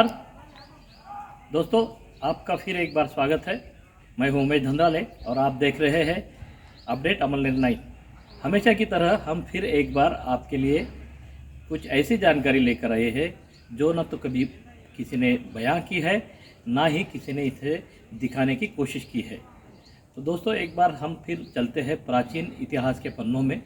नमस्कार दोस्तों, आपका फिर एक बार स्वागत है। मैं हूं उमेश धंधाले और आप देख रहे हैं अपडेट अमल निर्णय। हमेशा की तरह हम फिर एक बार आपके लिए कुछ ऐसी जानकारी लेकर आए हैं जो न तो कभी किसी ने बयां की है, ना ही किसी ने इसे दिखाने की कोशिश की है। तो दोस्तों, एक बार हम फिर चलते हैं प्राचीन इतिहास के पन्नों में,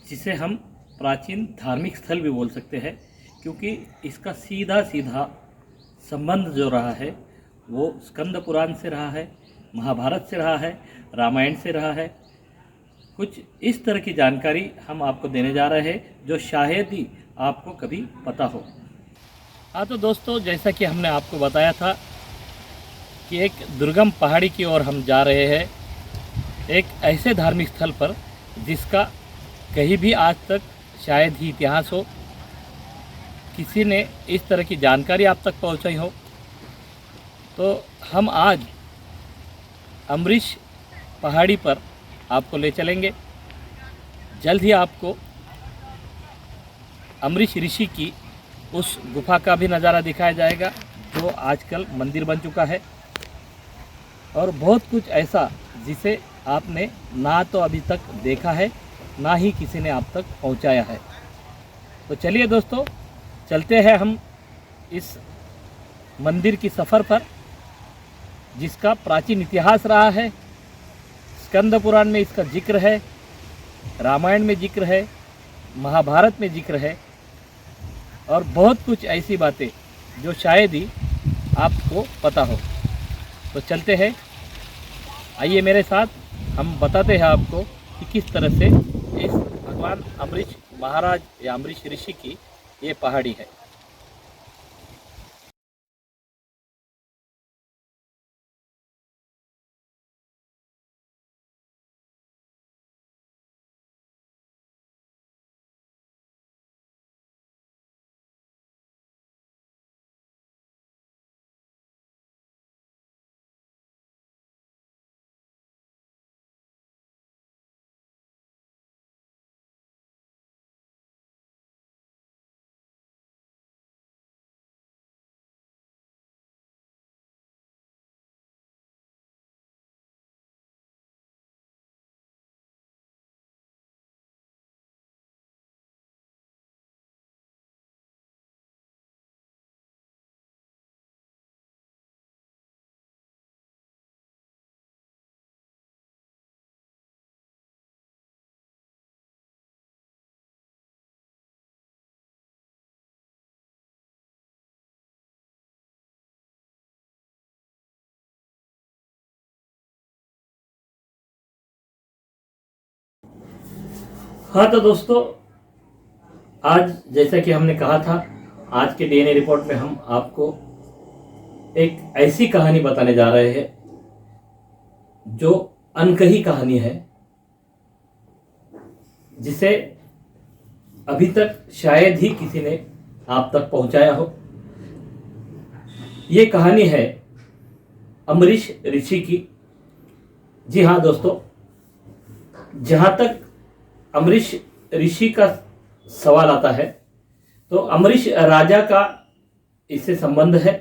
जिसे हम प्राचीन धार्मिक स्थल भी बोल सकते हैं, क्योंकि इसका सीधा सीधा संबंध जो रहा है वो स्कंद पुराण से रहा है, महाभारत से रहा है, रामायण से रहा है। कुछ इस तरह की जानकारी हम आपको देने जा रहे हैं जो शायद ही आपको कभी पता हो। हाँ तो दोस्तों, जैसा कि हमने आपको बताया था कि एक दुर्गम पहाड़ी की ओर हम जा रहे हैं, एक ऐसे धार्मिक स्थल पर जिसका कहीं भी आज तक शायद ही इतिहास हो, किसी ने इस तरह की जानकारी आप तक पहुंचाई हो। तो हम आज अमरीश पहाड़ी पर आपको ले चलेंगे। जल्द ही आपको अमरीश ऋषि की उस गुफा का भी नज़ारा दिखाया जाएगा जो आजकल मंदिर बन चुका है, और बहुत कुछ ऐसा जिसे आपने ना तो अभी तक देखा है, ना ही किसी ने आप तक पहुंचाया है। तो चलिए दोस्तों, चलते हैं हम इस मंदिर की सफ़र पर, जिसका प्राचीन इतिहास रहा है। स्कंद पुराण में इसका जिक्र है, रामायण में जिक्र है, महाभारत में जिक्र है, और बहुत कुछ ऐसी बातें जो शायद ही आपको पता हो। तो चलते हैं, आइए मेरे साथ, हम बताते हैं आपको कि किस तरह से इस भगवान अमरीश महाराज या अमरीश ऋषि की ये पहाड़ी है। हाँ तो दोस्तों, आज जैसा कि हमने कहा था, आज के डीएनए रिपोर्ट में हम आपको एक ऐसी कहानी बताने जा रहे हैं जो अनकही कहानी है, जिसे अभी तक शायद ही किसी ने आप तक पहुंचाया हो। ये कहानी है अमरीश ऋषि की। जी हाँ दोस्तों, जहाँ तक अमरीश ऋषि का सवाल आता है तो अमरीश राजा का इससे संबंध है,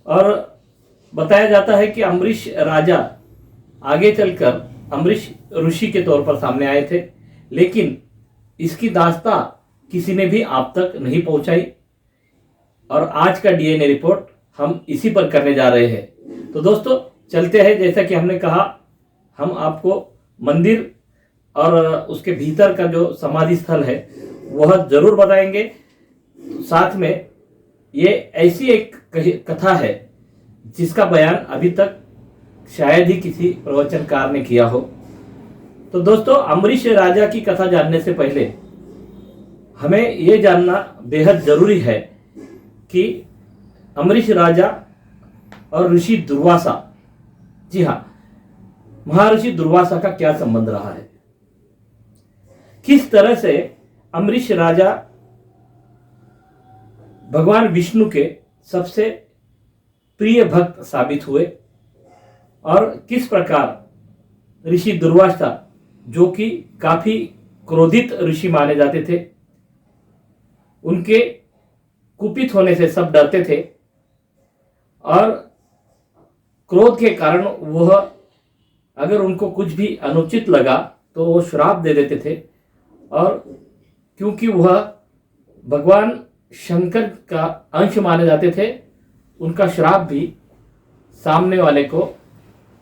और बताया जाता है कि अमरीश राजा आगे चलकर अमरीश ऋषि के तौर पर सामने आए थे, लेकिन इसकी दास्तां किसी ने भी आप तक नहीं पहुंचाई, और आज का डीएनए रिपोर्ट हम इसी पर करने जा रहे हैं। तो दोस्तों चलते हैं, जैसा कि हमने कहा, हम आपको मंदिर और उसके भीतर का जो समाधि स्थल है वह जरूर बताएंगे। साथ में ये ऐसी एक कथा है जिसका बयान अभी तक शायद ही किसी प्रवचनकार ने किया हो। तो दोस्तों, अमरीश राजा की कथा जानने से पहले हमें ये जानना बेहद जरूरी है कि अमरीश राजा और ऋषि दुर्वासा, जी हाँ, महर्षि दुर्वासा का क्या संबंध रहा है। किस तरह से अमरीश राजा भगवान विष्णु के सबसे प्रिय भक्त साबित हुए, और किस प्रकार ऋषि दुर्वासा, जो कि काफी क्रोधित ऋषि माने जाते थे, उनके कुपित होने से सब डरते थे और क्रोध के कारण वह अगर उनको कुछ भी अनुचित लगा तो वो श्राप दे देते थे। और क्योंकि वह भगवान शंकर का अंश माने जाते थे, उनका श्राप भी सामने वाले को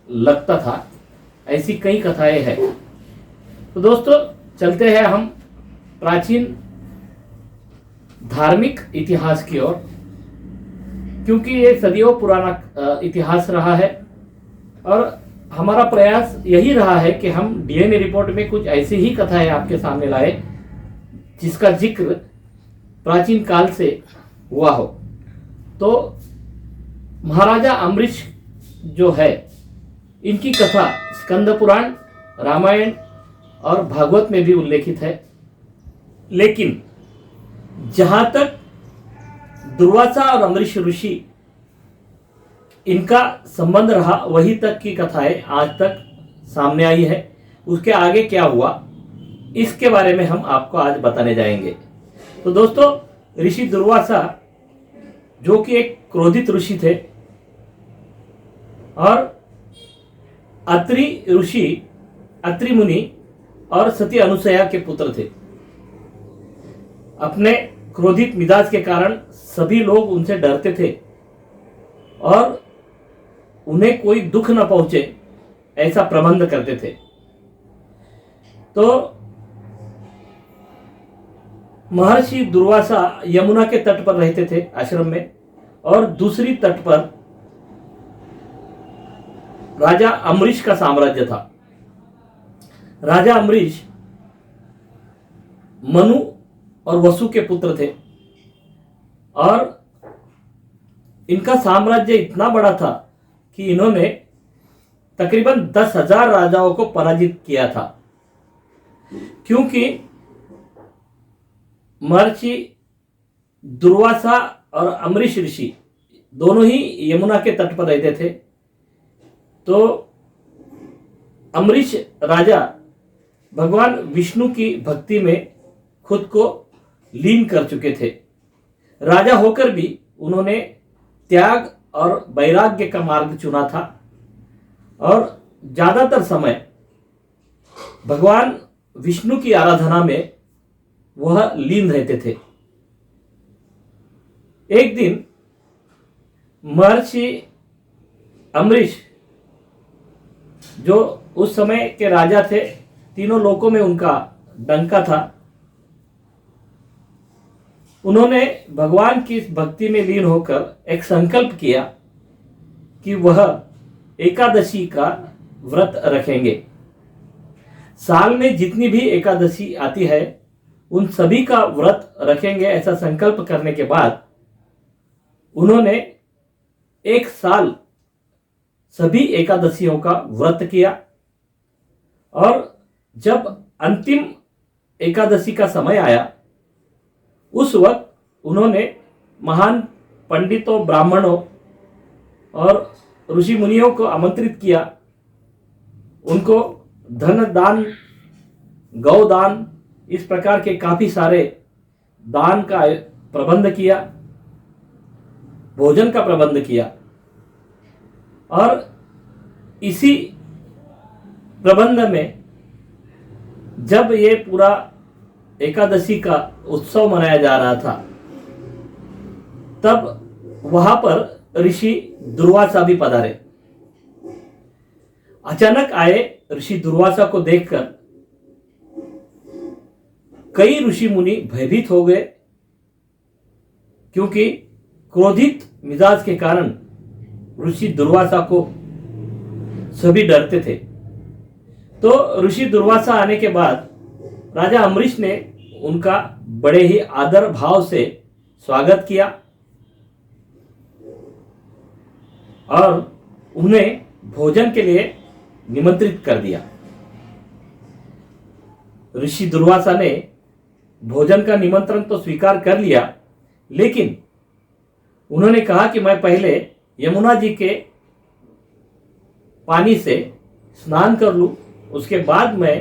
लगता था। ऐसी कई कथाएं हैं। तो दोस्तों चलते हैं हम प्राचीन धार्मिक इतिहास की ओर, क्योंकि ये सदियों पुराना इतिहास रहा है और हमारा प्रयास यही रहा है कि हम डीएनए रिपोर्ट में कुछ ऐसी ही कथाएं आपके सामने लाए जिसका जिक्र प्राचीन काल से हुआ हो। तो महाराजा अम्बरीश जो है, इनकी कथा स्कंद पुराण, रामायण और भागवत में भी उल्लेखित है। लेकिन जहां तक दुर्वासा और अम्बरीश ऋषि इनका संबंध रहा, वही तक की कथाएं आज तक सामने आई है। उसके आगे क्या हुआ इसके बारे में हम आपको आज बताने जाएंगे। तो दोस्तों, ऋषि दुर्वासा जो कि एक क्रोधित ऋषि थे और अत्रि ऋषि, अत्रि मुनि और सती अनुसया के पुत्र थे। अपने क्रोधित मिजाज के कारण सभी लोग उनसे डरते थे और उन्हें कोई दुख न पहुंचे ऐसा प्रबंध करते थे। तो महर्षि दुर्वासा यमुना के तट पर रहते थे आश्रम में, और दूसरी तट पर राजा अम्बरीश का साम्राज्य था। राजा अम्बरीश मनु और वसु के पुत्र थे और इनका साम्राज्य इतना बड़ा था कि इन्होंने तकरीबन 10,000 राजाओं को पराजित किया था। क्योंकि महर्षि दुर्वासा और अम्बरीश ऋषि दोनों ही यमुना के तट पर रहते थे, तो अम्बरीश राजा भगवान विष्णु की भक्ति में खुद को लीन कर चुके थे। राजा होकर भी उन्होंने त्याग और वैराग्य का मार्ग चुना था और ज्यादातर समय भगवान विष्णु की आराधना में वह लीन रहते थे। एक दिन महर्षि अम्बरीश, जो उस समय के राजा थे, तीनों लोकों में उनका डंका था, उन्होंने भगवान की भक्ति में लीन होकर एक संकल्प किया कि वह एकादशी का व्रत रखेंगे। साल में जितनी भी एकादशी आती है उन सभी का व्रत रखेंगे। ऐसा संकल्प करने के बाद उन्होंने एक साल सभी एकादशियों का व्रत किया और जब अंतिम एकादशी का समय आया, उस वक्त उन्होंने महान पंडितों, ब्राह्मणों और ऋषि मुनियों को आमंत्रित किया। उनको धन दान, गौ दान, इस प्रकार के काफी सारे दान का प्रबंध किया, भोजन का प्रबंध किया। और इसी प्रबंध में जब ये पूरा एकादशी का उत्सव मनाया जा रहा था, तब वहां पर ऋषि दुर्वासा भी पधारे। अचानक आए ऋषि दुर्वासा को देखकर कई ऋषि मुनि भयभीत हो गए, क्योंकि क्रोधित मिजाज के कारण ऋषि दुर्वासा को सभी डरते थे। तो ऋषि दुर्वासा आने के बाद राजा अम्बरीश ने उनका बड़े ही आदर भाव से स्वागत किया और उन्हें भोजन के लिए निमंत्रित कर दिया। ऋषि दुर्वासा ने भोजन का निमंत्रण तो स्वीकार कर लिया, लेकिन उन्होंने कहा कि मैं पहले यमुना जी के पानी से स्नान कर लूं, उसके बाद मैं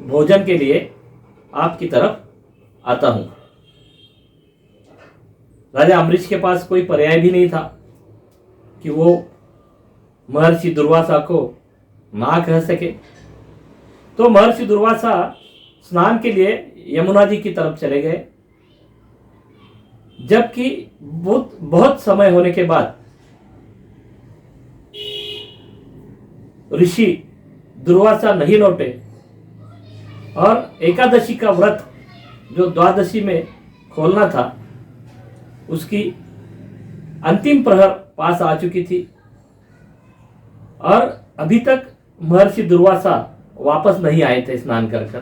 भोजन के लिए आपकी तरफ आता हूं। राजा अम्बरीश के पास कोई पर्याय भी नहीं था कि वो महर्षि दुर्वासा को ना कह सके। तो महर्षि दुर्वासा स्नान के लिए यमुना जी की तरफ चले गए। जबकि बहुत बहुत समय होने के बाद ऋषि दुर्वासा नहीं लौटे और एकादशी का व्रत जो द्वादशी में खोलना था उसकी अंतिम प्रहर पास आ चुकी थी और अभी तक महर्षि दुर्वासा वापस नहीं आए थे स्नान कर कर।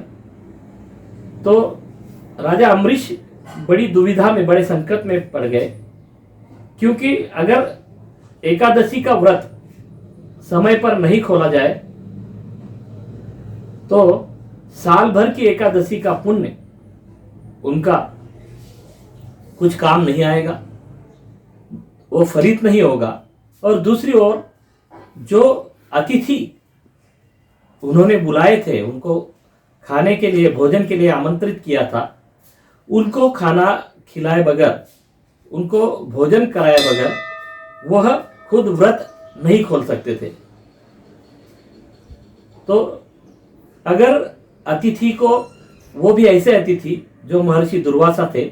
तो राजा अम्बरीश बड़ी दुविधा में, बड़े संकट में पड़ गए, क्योंकि अगर एकादशी का व्रत समय पर नहीं खोला जाए तो साल भर की एकादशी का पुण्य उनका कुछ काम नहीं आएगा, वो फलित नहीं होगा। और दूसरी ओर जो अतिथि उन्होंने बुलाए थे, उनको खाने के लिए, भोजन के लिए आमंत्रित किया था, उनको खाना खिलाए बगैर, उनको भोजन कराए बगैर वह खुद व्रत नहीं खोल सकते थे। तो अगर अतिथि को, वो भी ऐसे अतिथि जो महर्षि दुर्वासा थे,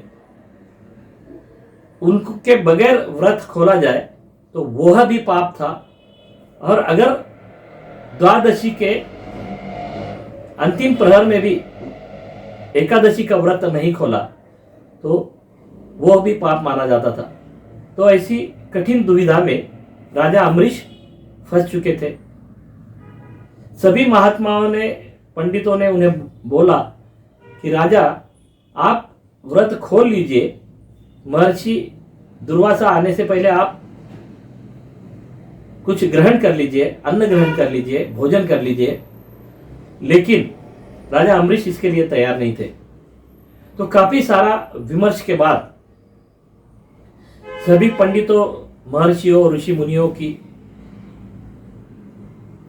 उनके बगैर व्रत खोला जाए तो वह भी पाप था। और अगर द्वादशी के अंतिम प्रहर में भी एकादशी का व्रत नहीं खोला तो वह भी पाप माना जाता था। तो ऐसी कठिन दुविधा में राजा अम्बरीश फंस चुके थे। सभी महात्माओं ने, पंडितों ने उन्हें बोला कि राजा आप व्रत खोल लीजिए, महर्षि दुर्वासा आने से पहले आप कुछ ग्रहण कर लीजिए, अन्न ग्रहण कर लीजिए, भोजन कर लीजिए। लेकिन राजा अम्बरीश इसके लिए तैयार नहीं थे। तो काफी सारा विमर्श के बाद सभी पंडितों, महर्षियों, ऋषि मुनियों की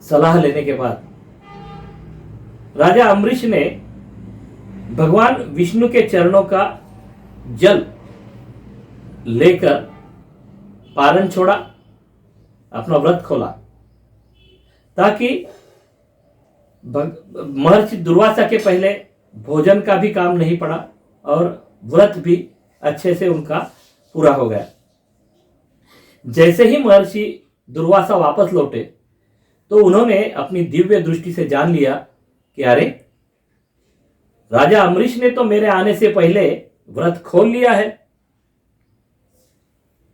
सलाह लेने के बाद राजा अम्बरीश ने भगवान विष्णु के चरणों का जल लेकर पारण छोड़ा, अपना व्रत खोला, ताकि महर्षि दुर्वासा के पहले भोजन का भी काम नहीं पड़ा और व्रत भी अच्छे से उनका पूरा हो गया। जैसे ही महर्षि दुर्वासा वापस लौटे तो उन्होंने अपनी दिव्य दृष्टि से जान लिया कि अरे, राजा अम्बरीश ने तो मेरे आने से पहले व्रत खोल लिया है।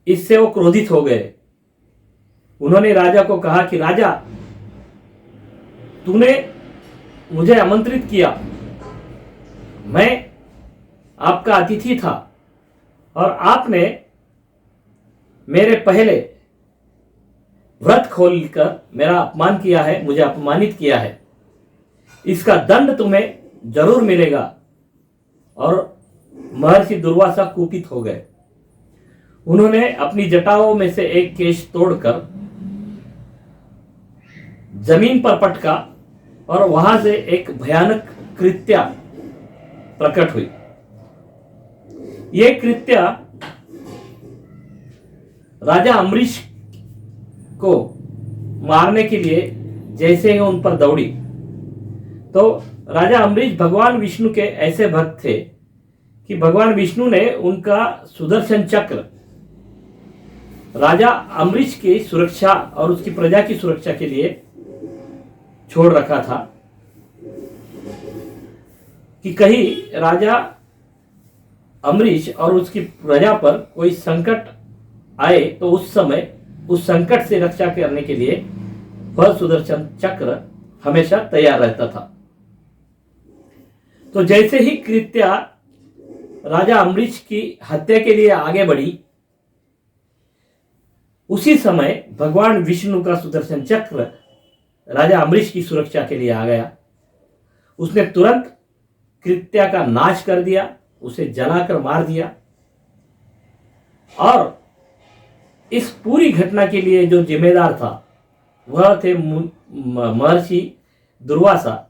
इससे वो क्रोधित हो गए। उन्होंने राजा को कहा कि राजा, तूने मुझे आमंत्रित किया, मैं आपका अतिथि था और आपने मेरे पहले व्रत खोलकर मेरा अपमान किया है, मुझे अपमानित किया है। इसका दंड तुम्हें जरूर मिलेगा। और महर्षि दुर्वासा कुपित हो गए। उन्होंने अपनी जटाओं में से एक केश तोड़कर जमीन पर पटका और वहां से एक भयानक कृत्या प्रकट हुई। यह कृत्या राजा अम्बरीश को मारने के लिए जैसे ही उन पर दौड़ी, तो राजा अम्बरीश भगवान विष्णु के ऐसे भक्त थे कि भगवान विष्णु ने उनका सुदर्शन चक्र राजा अम्बरीश की सुरक्षा और उसकी प्रजा की सुरक्षा के लिए छोड़ रखा था कि कहीं राजा अम्बरीश और उसकी प्रजा पर कोई संकट आए तो उस समय उस संकट से रक्षा करने के लिए वह सुदर्शन चक्र हमेशा तैयार रहता था। तो जैसे ही कृत्या राजा अम्बरीश की हत्या के लिए आगे बढ़ी, उसी समय भगवान विष्णु का सुदर्शन चक्र राजा अम्बरीश की सुरक्षा के लिए आ गया। उसने तुरंत कृत्या का नाश कर दिया, उसे जलाकर मार दिया। और इस पूरी घटना के लिए जो जिम्मेदार था वह थे महर्षि दुर्वासा।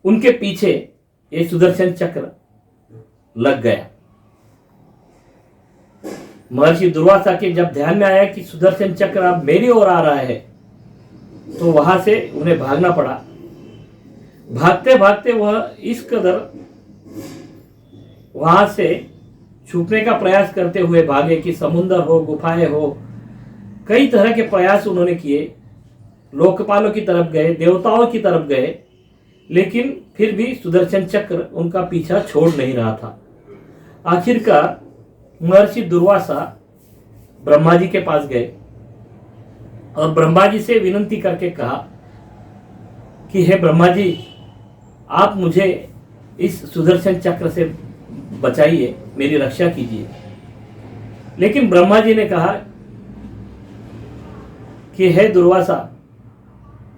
उनके पीछे ये सुदर्शन चक्र लग गया। महर्षि दुर्वासा के जब ध्यान में आया कि सुदर्शन चक्र अब मेरी ओर आ रहा है, तो वहां से उन्हें भागना पड़ा। भागते भागते वह इस कदर वहां से छुपने का प्रयास करते हुए भागे कि समुद्र हो, गुफाएं हो, कई तरह के प्रयास उन्होंने किए। लोकपालों की तरफ गए, देवताओं की तरफ गए, लेकिन फिर भी सुदर्शन चक्र उनका पीछा छोड़ नहीं रहा था। आखिरकार महर्षि दुर्वासा ब्रह्मा जी के पास गए और ब्रह्मा जी से विनती करके कहा कि हे ब्रह्मा जी, आप मुझे इस सुदर्शन चक्र से बचाइए, मेरी रक्षा कीजिए। लेकिन ब्रह्मा जी ने कहा कि हे दुर्वासा,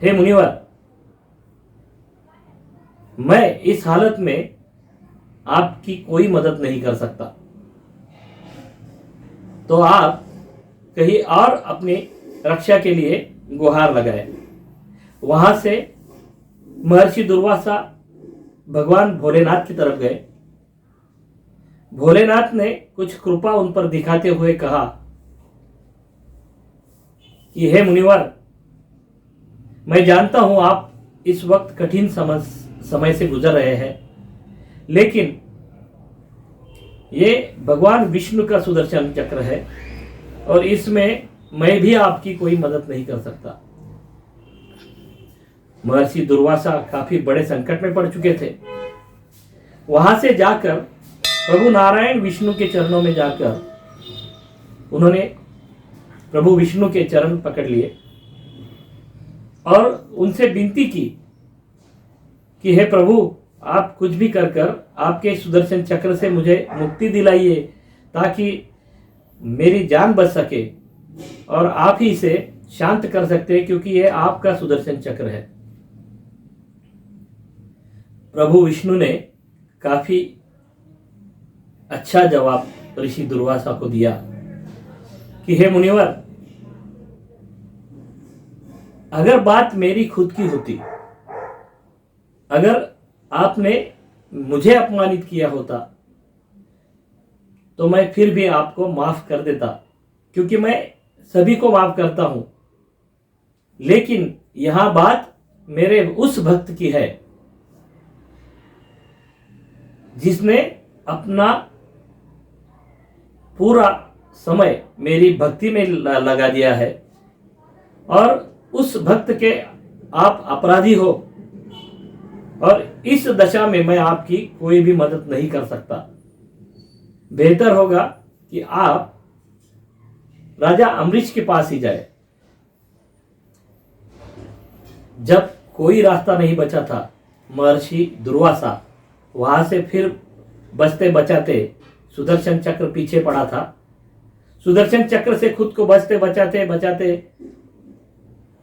हे मुनिवर, मैं इस हालत में आपकी कोई मदद नहीं कर सकता, तो आप कहीं और अपनी रक्षा के लिए गुहार लगाए। वहां से महर्षि दुर्वासा भगवान भोलेनाथ की तरफ गए। भोलेनाथ ने कुछ कृपा उन पर दिखाते हुए कहा कि हे मुनिवर, मैं जानता हूं आप इस वक्त कठिन समय से गुजर रहे हैं, लेकिन ये भगवान विष्णु का सुदर्शन चक्र है और इसमें मैं भी आपकी कोई मदद नहीं कर सकता। महर्षि दुर्वासा काफी बड़े संकट में पड़ चुके थे। वहां से जाकर प्रभु नारायण विष्णु के चरणों में जाकर उन्होंने प्रभु विष्णु के चरण पकड़ लिए और उनसे विनती की कि हे प्रभु, आप कुछ भी कर आपके सुदर्शन चक्र से मुझे मुक्ति दिलाइए, ताकि मेरी जान बच सके, और आप ही इसे शांत कर सकते हैं, क्योंकि यह आपका सुदर्शन चक्र है। प्रभु विष्णु ने काफी अच्छा जवाब ऋषि दुर्वासा को दिया कि हे मुनिवर, अगर बात मेरी खुद की होती, अगर आपने मुझे अपमानित किया होता, तो मैं फिर भी आपको माफ कर देता, क्योंकि मैं सभी को माफ करता हूं। लेकिन यहां बात मेरे उस भक्त की है जिसने अपना पूरा समय मेरी भक्ति में लगा दिया है, और उस भक्त के आप अपराधी हो, और इस दशा में मैं आपकी कोई भी मदद नहीं कर सकता। बेहतर होगा कि आप राजा अम्बरीश के पास ही जाए। जब कोई रास्ता नहीं बचा था, महर्षि दुर्वासा वहां से फिर बचते बचाते सुदर्शन चक्र पीछे पड़ा था। सुदर्शन चक्र से खुद को बचते बचाते बचाते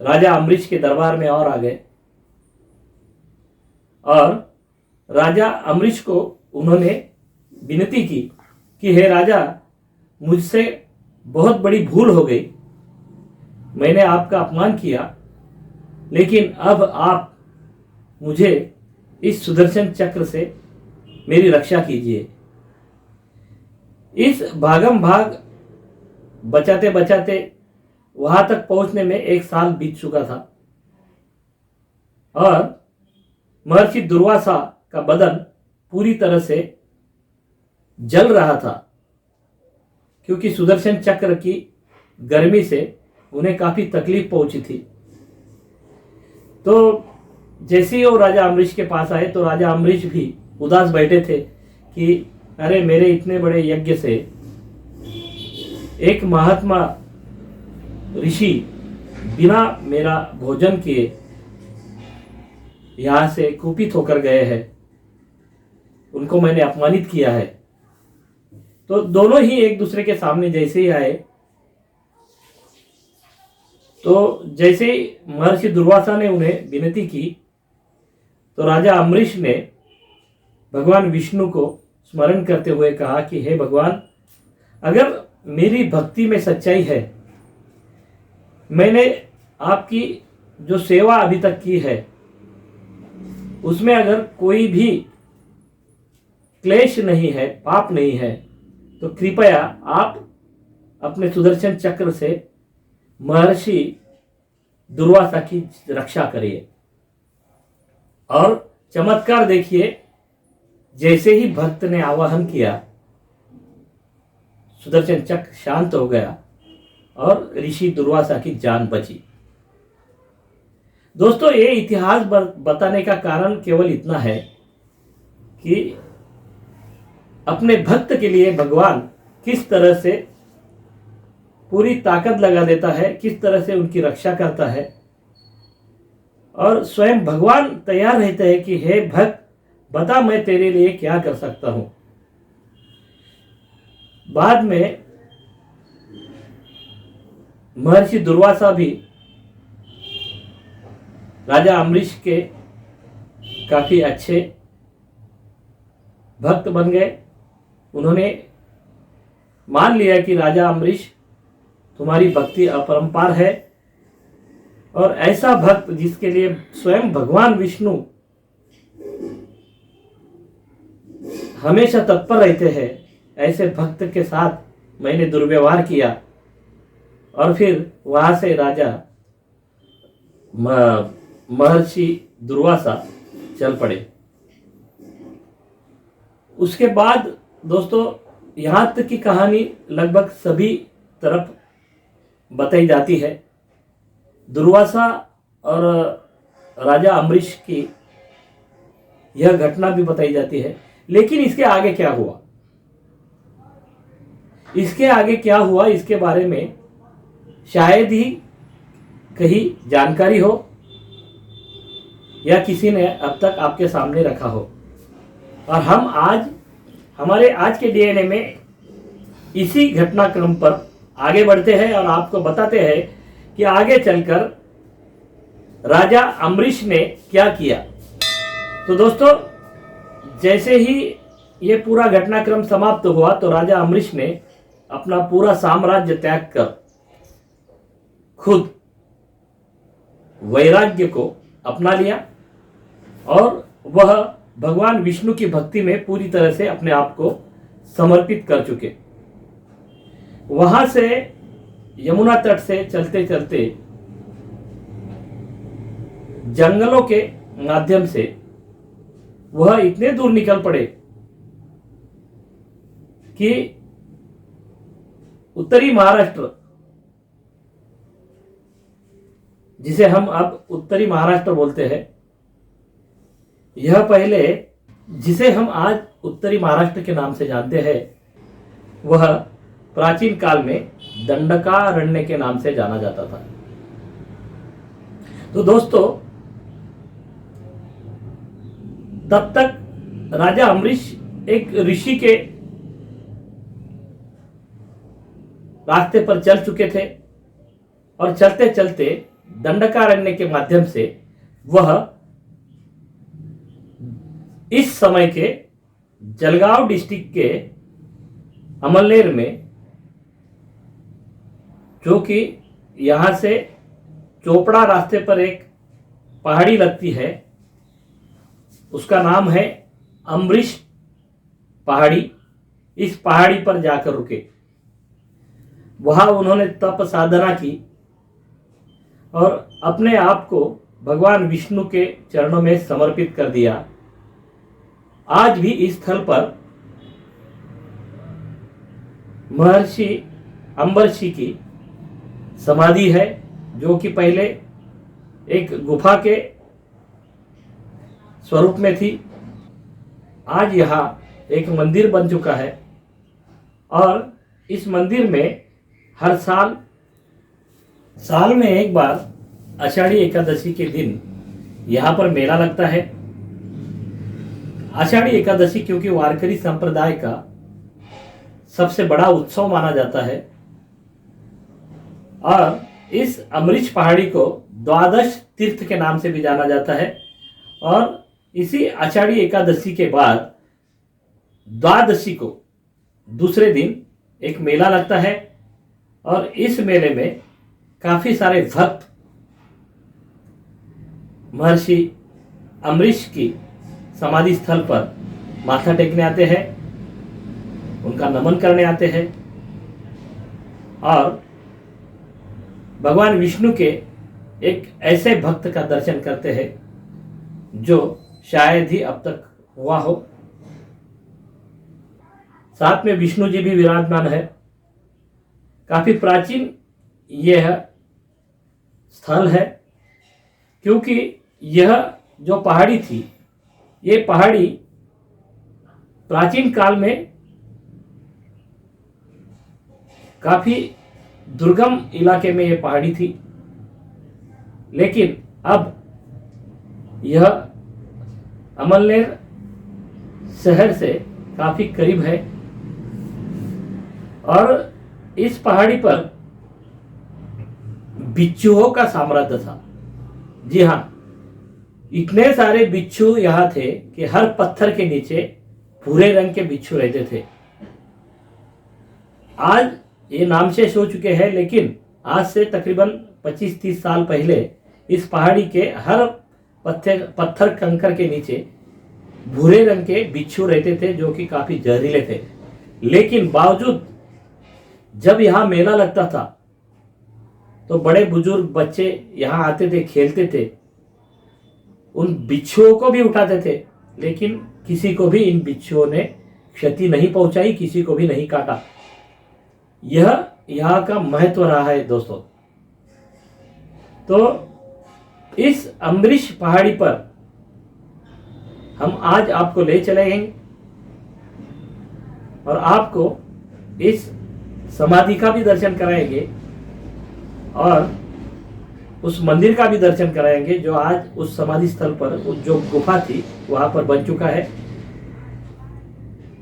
राजा अम्बरीश के दरबार में और आ गए, और राजा अम्बरीश को उन्होंने विनती की कि हे राजा, मुझसे बहुत बड़ी भूल हो गई, मैंने आपका अपमान किया, लेकिन अब आप मुझे इस सुदर्शन चक्र से मेरी रक्षा कीजिए। इस भागम भाग बचाते बचाते वहां तक पहुंचने में 1 साल बीत चुका था, और महर्षि दुर्वासा का बदन पूरी तरह से जल रहा था, क्योंकि सुदर्शन चक्र की गर्मी से उन्हें काफी तकलीफ पहुंची थी। तो जैसे ही वो राजा अम्बरीश के पास आए, तो राजा अम्बरीश भी उदास बैठे थे कि अरे, मेरे इतने बड़े यज्ञ से एक महात्मा ऋषि बिना मेरा भोजन किए यहां से कुपित होकर गए हैं, उनको मैंने अपमानित किया है। तो दोनों ही एक दूसरे के सामने जैसे ही आए, तो जैसे ही महर्षि दुर्वासा ने उन्हें विनती की, तो राजा अम्बरीश ने भगवान विष्णु को स्मरण करते हुए कहा कि हे भगवान, अगर मेरी भक्ति में सच्चाई है, मैंने आपकी जो सेवा अभी तक की है उसमें अगर कोई भी क्लेश नहीं है, पाप नहीं है, तो कृपया आप अपने सुदर्शन चक्र से महर्षि दुर्वासा की रक्षा करिए। और चमत्कार देखिए, जैसे ही भक्त ने आवाहन किया सुदर्शन चक्र शांत हो गया और ऋषि दुर्वासा की जान बची। दोस्तों, ये इतिहास बताने का कारण केवल इतना है कि अपने भक्त के लिए भगवान किस तरह से पूरी ताकत लगा देता है, किस तरह से उनकी रक्षा करता है। और स्वयं भगवान तैयार रहते हैं कि हे भक्त, बता मैं तेरे लिए क्या कर सकता हूं। बाद में महर्षि दुर्वासा भी राजा अम्बरीश के काफी अच्छे भक्त बन गए। उन्होंने मान लिया कि राजा अम्बरीश, तुम्हारी भक्ति अपरंपार है, और ऐसा भक्त जिसके लिए स्वयं भगवान विष्णु हमेशा तत्पर रहते हैं, ऐसे भक्त के साथ मैंने दुर्व्यवहार किया। और फिर वहां से राजा महर्षि दुर्वासा चल पड़े। उसके बाद दोस्तों, यहां तक की कहानी लगभग सभी तरफ बताई जाती है। दुर्वासा और राजा अम्बरीश की यह घटना भी बताई जाती है। लेकिन इसके आगे क्या हुआ, इसके बारे में शायद ही कहीं जानकारी हो या किसी ने अब तक आपके सामने रखा हो। और हम हमारे आज के डीएनए में इसी घटनाक्रम पर आगे बढ़ते हैं और आपको बताते हैं कि आगे चलकर राजा अम्बरीश ने क्या किया। तो दोस्तों, जैसे ही ये पूरा घटनाक्रम समाप्त हुआ तो राजा अम्बरीश ने अपना पूरा साम्राज्य त्याग कर खुद वैराग्य को अपना लिया और वह भगवान विष्णु की भक्ति में पूरी तरह से अपने आप को समर्पित कर चुके। वहां से यमुना तट से चलते चलते जंगलों के माध्यम से वह इतने दूर निकल पड़े कि उत्तरी महाराष्ट्र, जिसे हम अब उत्तरी महाराष्ट्र बोलते हैं, यह पहले जिसे हम आज उत्तरी महाराष्ट्र के नाम से जानते हैं, वह प्राचीन काल में दंडकारण्य के नाम से जाना जाता था। तो दोस्तों, तब तक राजा अम्बरीश एक ऋषि के रास्ते पर चल चुके थे और चलते चलते दंडकारण्य के माध्यम से वह इस समय के जलगांव डिस्ट्रिक्ट के अमलनेर में, जो कि यहां से चोपड़ा रास्ते पर एक पहाड़ी लगती है, उसका नाम है अम्बरीश पहाड़ी। इस पहाड़ी पर जाकर रुके। वहां उन्होंने तप साधना की और अपने आप को भगवान विष्णु के चरणों में समर्पित कर दिया। आज भी इस स्थल पर महर्षि अम्बरीश की समाधि है, जो कि पहले एक गुफा के स्वरूप में थी। आज यहाँ एक मंदिर बन चुका है और इस मंदिर में हर साल में एक बार आषाढ़ी एकादशी के दिन यहाँ पर मेला लगता है। आषाढ़ी एकादशी क्योंकि वारकरी संप्रदाय का सबसे बड़ा उत्सव माना जाता है और इस अम्बरीश पहाड़ी को द्वादश तीर्थ के नाम से भी जाना जाता है। और इसी आषाढ़ी एकादशी के बाद द्वादशी को दूसरे दिन एक मेला लगता है और इस मेले में काफी सारे भक्त महर्षि अम्बरीश की समाधि स्थल पर माथा टेकने आते हैं, उनका नमन करने आते हैं। और भगवान विष्णु के एक ऐसे भक्त का दर्शन करते हैं जो शायद ही अब तक हुआ हो। साथ में विष्णु जी भी विराजमान है। काफी प्राचीन यह स्थल है, क्योंकि यह जो पहाड़ी थी, ये पहाड़ी प्राचीन काल में काफी दुर्गम इलाके में यह पहाड़ी थी, लेकिन अब यह अमलनेर शहर से काफी करीब है। और इस पहाड़ी पर बिच्छुओं का साम्राज्य था। जी हाँ, इतने सारे बिच्छू यहाँ थे कि हर पत्थर के नीचे भूरे रंग के बिच्छू रहते थे। आज ये नामशेष हो चुके हैं, लेकिन आज से तकरीबन 25-30 साल पहले इस पहाड़ी के हर पत्थर कंकर के नीचे भूरे रंग के बिच्छू रहते थे, जो कि काफी जहरीले थे। लेकिन बावजूद जब यहाँ मेला लगता था तो बड़े बुजुर्ग बच्चे यहाँ आते थे, खेलते थे, उन बिच्छुओं को भी उठाते थे, लेकिन किसी को भी इन बिच्छुओं ने क्षति नहीं पहुंचाई, किसी को भी नहीं काटा। यह यहाँ का महत्व रहा है दोस्तों। तो इस अम्बरीश पहाड़ी पर हम आज आपको ले चलेंगे और आपको इस समाधि का भी दर्शन कराएंगे और उस मंदिर का भी दर्शन कराएंगे जो आज उस समाधि स्थल पर, उस जो गुफा थी वहां पर बन चुका है।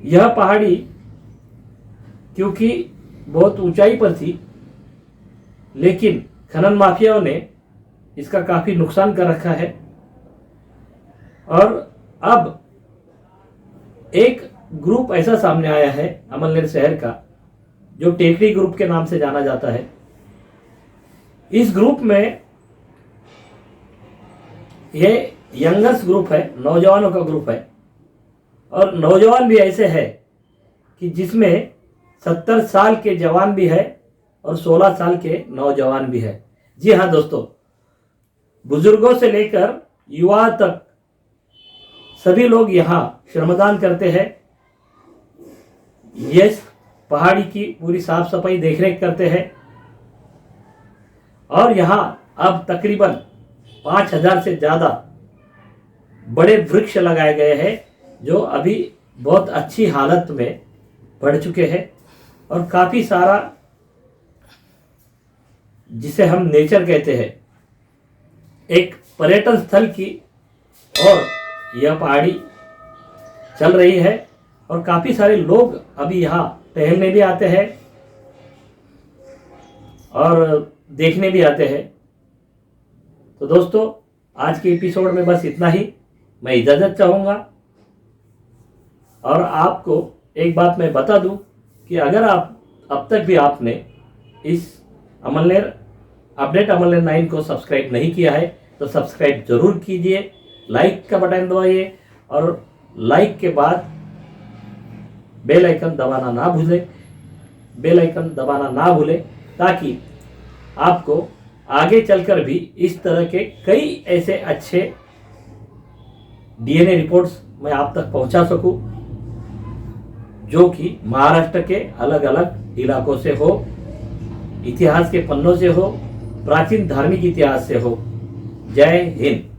यह पहाड़ी क्योंकि बहुत ऊंचाई पर थी, लेकिन खनन माफियाओं ने इसका काफी नुकसान कर रखा है। और अब एक ग्रुप ऐसा सामने आया है अमलनेर शहर का, जो टेकरी ग्रुप के नाम से जाना जाता है। इस ग्रुप में ये यंगर्स ग्रुप है, नौजवानों का ग्रुप है। और नौजवान भी ऐसे है कि जिसमें 70 साल के जवान भी है और 16 साल के नौजवान भी है। जी हाँ दोस्तों, बुजुर्गों से लेकर युवा तक सभी लोग यहाँ श्रमदान करते हैं। ये पहाड़ी की पूरी साफ सफाई देखरेख करते हैं। और यहाँ अब तकरीबन 5000 से ज़्यादा बड़े वृक्ष लगाए गए हैं, जो अभी बहुत अच्छी हालत में बढ़ चुके हैं। और काफ़ी सारा, जिसे हम नेचर कहते हैं, एक पर्यटन स्थल की और यह पहाड़ी चल रही है। और काफ़ी सारे लोग अभी यहाँ टहलने भी आते हैं और देखने भी आते हैं। तो दोस्तों, आज के एपिसोड में बस इतना ही। मैं इजाज़त चाहूँगा। और आपको एक बात मैं बता दूं कि अगर आप अब तक भी आपने इस अमलनेर अपडेट अमलनेर 9 को सब्सक्राइब नहीं किया है तो सब्सक्राइब जरूर कीजिए, लाइक का बटन दबाइए और लाइक के बाद बेल आइकन दबाना ना भूलें, ताकि आपको आगे चलकर भी इस तरह के कई ऐसे अच्छे डीएनए रिपोर्ट्स मैं आप तक पहुंचा सकूं, जो कि महाराष्ट्र के अलग अलग इलाकों से हो, इतिहास के पन्नों से हो, प्राचीन धार्मिक इतिहास से हो। जय हिंद।